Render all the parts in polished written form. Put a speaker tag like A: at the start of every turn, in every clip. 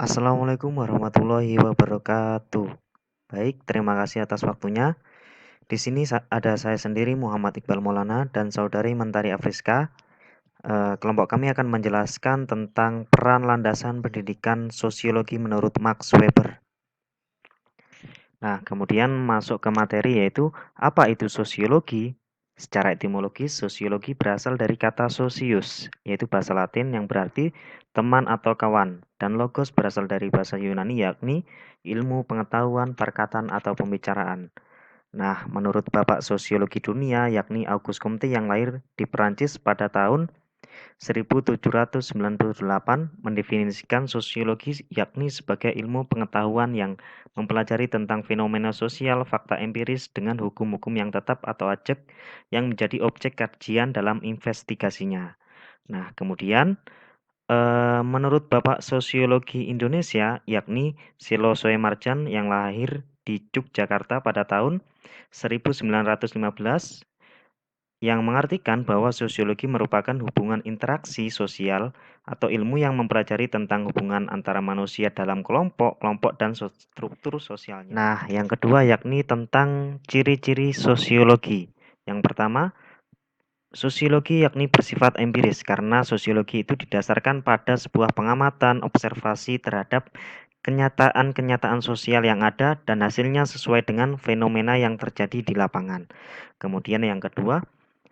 A: Assalamualaikum warahmatullahi wabarakatuh. Baik, terima kasih atas waktunya. Di sini ada saya sendiri Muhammad Iqbal Maulana dan saudari Mentari Afriska. Kelompok kami akan menjelaskan tentang peran landasan pendidikan sosiologi menurut Max Weber. Nah, kemudian masuk ke materi yaitu apa itu sosiologi? Secara etimologis, sosiologi berasal dari kata socius, yaitu bahasa Latin yang berarti teman atau kawan, dan logos berasal dari bahasa Yunani yakni ilmu, pengetahuan, perkataan, atau pembicaraan. Nah, menurut Bapak Sosiologi Dunia yakni Auguste Comte yang lahir di Perancis pada tahun 1798 mendefinisikan sosiologi yakni sebagai ilmu pengetahuan yang mempelajari tentang fenomena sosial, fakta empiris dengan hukum-hukum yang tetap atau ajek yang menjadi objek kajian dalam investigasinya. Nah, kemudian menurut Bapak Sosiologi Indonesia yakni Silo Soemarjan yang lahir di Yogyakarta pada tahun 1915 yang mengartikan bahwa sosiologi merupakan hubungan interaksi sosial atau ilmu yang mempelajari tentang hubungan antara manusia dalam kelompok, kelompok dan struktur sosialnya. Nah, yang kedua yakni tentang ciri-ciri sosiologi. Yang pertama, sosiologi yakni bersifat empiris karena sosiologi itu didasarkan pada sebuah pengamatan, observasi terhadap kenyataan-kenyataan sosial yang ada dan hasilnya sesuai dengan fenomena yang terjadi di lapangan. Kemudian yang kedua,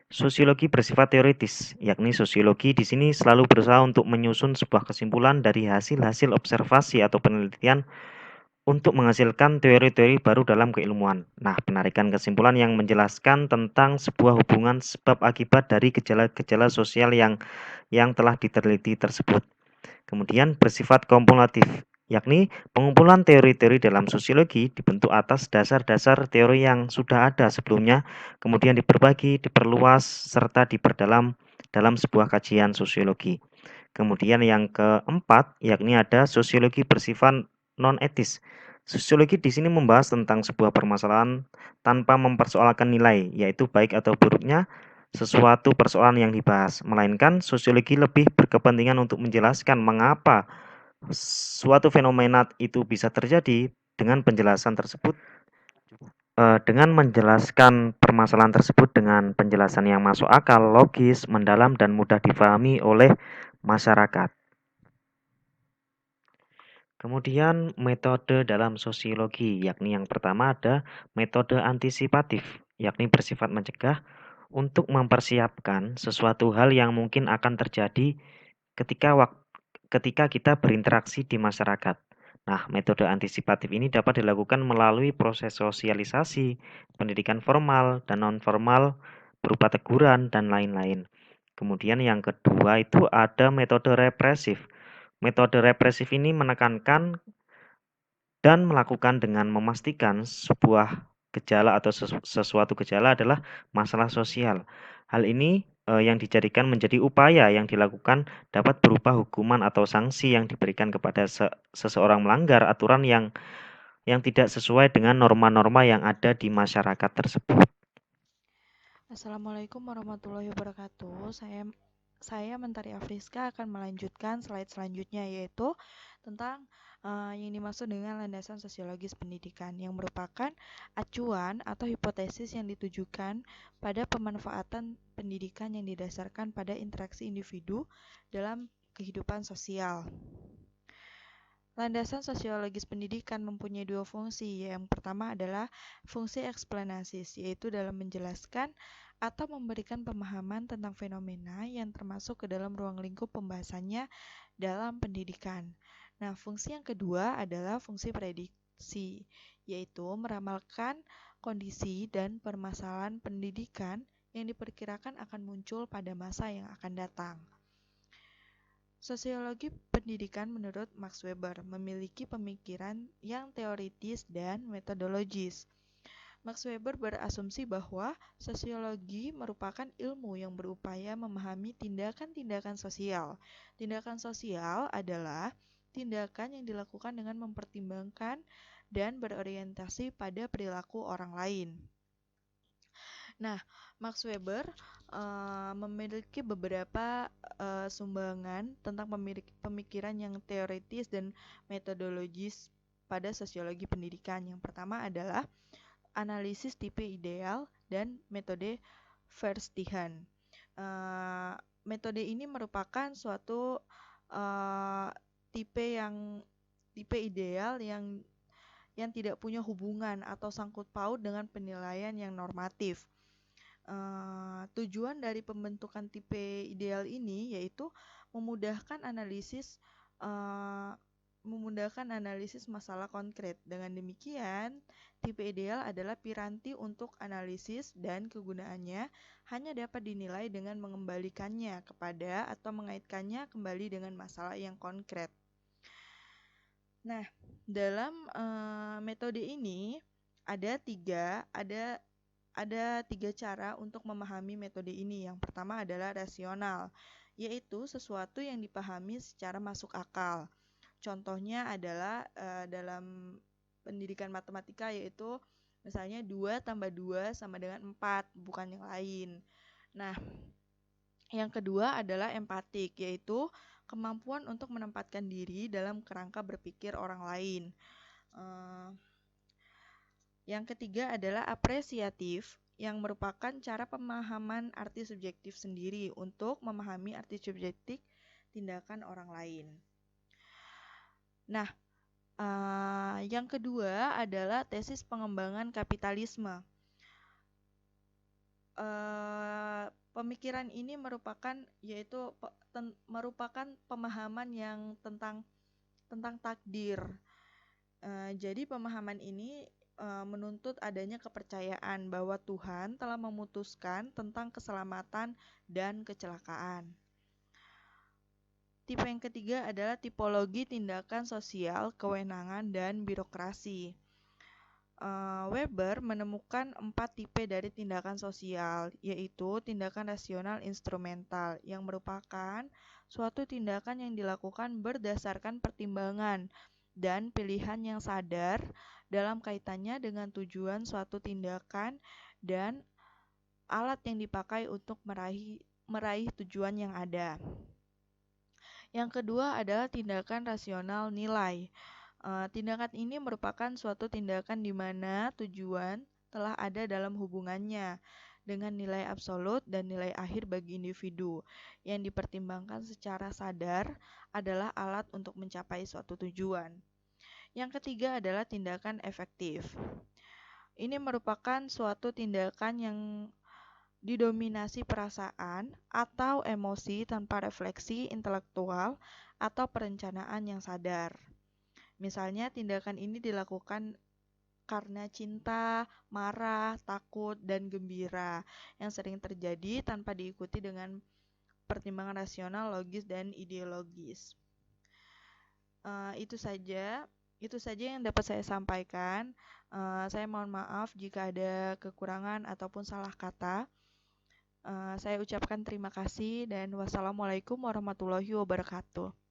A: sosiologi bersifat teoritis, yakni sosiologi di sini selalu berusaha untuk menyusun sebuah kesimpulan dari hasil-hasil observasi atau penelitian untuk menghasilkan teori-teori baru dalam keilmuan. Nah, penarikan kesimpulan yang menjelaskan tentang sebuah hubungan sebab akibat dari gejala-gejala sosial yang telah diteliti tersebut. Kemudian bersifat kumulatif, yakni pengumpulan teori-teori dalam sosiologi dibentuk atas dasar-dasar teori yang sudah ada sebelumnya, kemudian diperbagi, diperluas, serta diperdalam dalam sebuah kajian sosiologi. Kemudian yang keempat, yakni ada sosiologi bersifat non-etis. Sosiologi di sini membahas tentang sebuah permasalahan tanpa mempersoalkan nilai, yaitu baik atau buruknya sesuatu persoalan yang dibahas, melainkan sosiologi lebih berkepentingan untuk menjelaskan mengapa suatu fenomena itu bisa terjadi dengan penjelasan tersebut dengan menjelaskan permasalahan tersebut dengan penjelasan yang masuk akal, logis, mendalam, dan mudah difahami oleh masyarakat. Kemudian metode dalam sosiologi, yakni yang pertama ada metode antisipatif, yakni bersifat mencegah untuk mempersiapkan sesuatu hal yang mungkin akan terjadi ketika ketika kita berinteraksi di masyarakat. Nah, metode antisipatif ini dapat dilakukan melalui proses sosialisasi, pendidikan formal dan non-formal berupa teguran dan lain-lain. Kemudian yang kedua itu ada metode represif. Metode represif ini menekankan dan melakukan dengan memastikan sebuah gejala atau sesuatu gejala adalah masalah sosial. Hal ini yang dijadikan menjadi upaya yang dilakukan dapat berupa hukuman atau sanksi yang diberikan kepada seseorang melanggar aturan yang tidak sesuai dengan norma-norma yang ada di masyarakat tersebut.
B: Assalamualaikum warahmatullahi wabarakatuh. Saya Mentari Afriska akan melanjutkan slide selanjutnya yaitu tentang yang dimaksud dengan landasan sosiologis pendidikan yang merupakan acuan atau hipotesis yang ditujukan pada pemanfaatan pendidikan yang didasarkan pada interaksi individu dalam kehidupan sosial. Landasan sosiologis pendidikan mempunyai dua fungsi. Yang pertama adalah fungsi eksplanasis, yaitu dalam menjelaskan atau memberikan pemahaman tentang fenomena yang termasuk ke dalam ruang lingkup pembahasannya dalam pendidikan. Nah, fungsi yang kedua adalah fungsi prediksi, yaitu meramalkan kondisi dan permasalahan pendidikan yang diperkirakan akan muncul pada masa yang akan datang. Sosiologi pendidikan menurut Max Weber memiliki pemikiran yang teoritis dan metodologis. Max Weber berasumsi bahwa sosiologi merupakan ilmu yang berupaya memahami tindakan-tindakan sosial. Tindakan sosial adalah tindakan yang dilakukan dengan mempertimbangkan dan berorientasi pada perilaku orang lain. Nah, Max Weber memiliki beberapa sumbangan tentang pemikiran yang teoritis dan metodologis pada sosiologi pendidikan. Yang pertama adalah analisis tipe ideal dan metode Verstehen. Uh, Metode ini merupakan suatu uh, tipe yang tipe ideal yang tidak punya hubungan atau sangkut paut dengan penilaian yang normatif. Tujuan dari pembentukan tipe ideal ini yaitu memudahkan analisis uh, memudahkan analisis masalah konkret. Dengan demikian, tipe ideal adalah piranti untuk analisis dan kegunaannya hanya dapat dinilai dengan mengembalikannya kepada atau mengaitkannya kembali dengan masalah yang konkret. Nah, dalam metode ini ada tiga cara untuk memahami metode ini. Yang pertama adalah rasional, yaitu sesuatu yang dipahami secara masuk akal. Contohnya adalah dalam pendidikan matematika, yaitu misalnya 2 tambah 2 sama dengan 4, bukan yang lain. Nah, yang kedua adalah empatik, yaitu kemampuan untuk menempatkan diri dalam kerangka berpikir orang lain. Yang ketiga adalah apresiatif, yang merupakan cara pemahaman arti subjektif sendiri untuk memahami arti subjektif tindakan orang lain. Nah, yang kedua adalah tesis pengembangan kapitalisme. Pemikiran ini merupakan pemahaman yang tentang takdir. Jadi pemahaman ini menuntut adanya kepercayaan bahwa Tuhan telah memutuskan tentang keselamatan dan kecelakaan. Tipe yang ketiga adalah tipologi tindakan sosial, kewenangan, dan birokrasi. Weber menemukan 4 tipe dari tindakan sosial, yaitu tindakan rasional instrumental, yang merupakan suatu tindakan yang dilakukan berdasarkan pertimbangan dan pilihan yang sadar dalam kaitannya dengan tujuan suatu tindakan dan alat yang dipakai untuk meraih tujuan yang ada. Yang kedua adalah tindakan rasional nilai. Tindakan ini merupakan suatu tindakan di mana tujuan telah ada dalam hubungannya dengan nilai absolut dan nilai akhir bagi individu. Yang dipertimbangkan secara sadar adalah alat untuk mencapai suatu tujuan. Yang ketiga adalah tindakan efektif. Ini merupakan suatu tindakan yang didominasi perasaan atau emosi tanpa refleksi intelektual atau perencanaan yang sadar. Misalnya, tindakan ini dilakukan karena cinta, marah, takut, dan gembira yang sering terjadi tanpa diikuti dengan pertimbangan rasional, logis, dan ideologis. Itu saja yang dapat saya sampaikan. Saya mohon maaf jika ada kekurangan ataupun salah kata. Saya ucapkan terima kasih dan wassalamualaikum warahmatullahi wabarakatuh.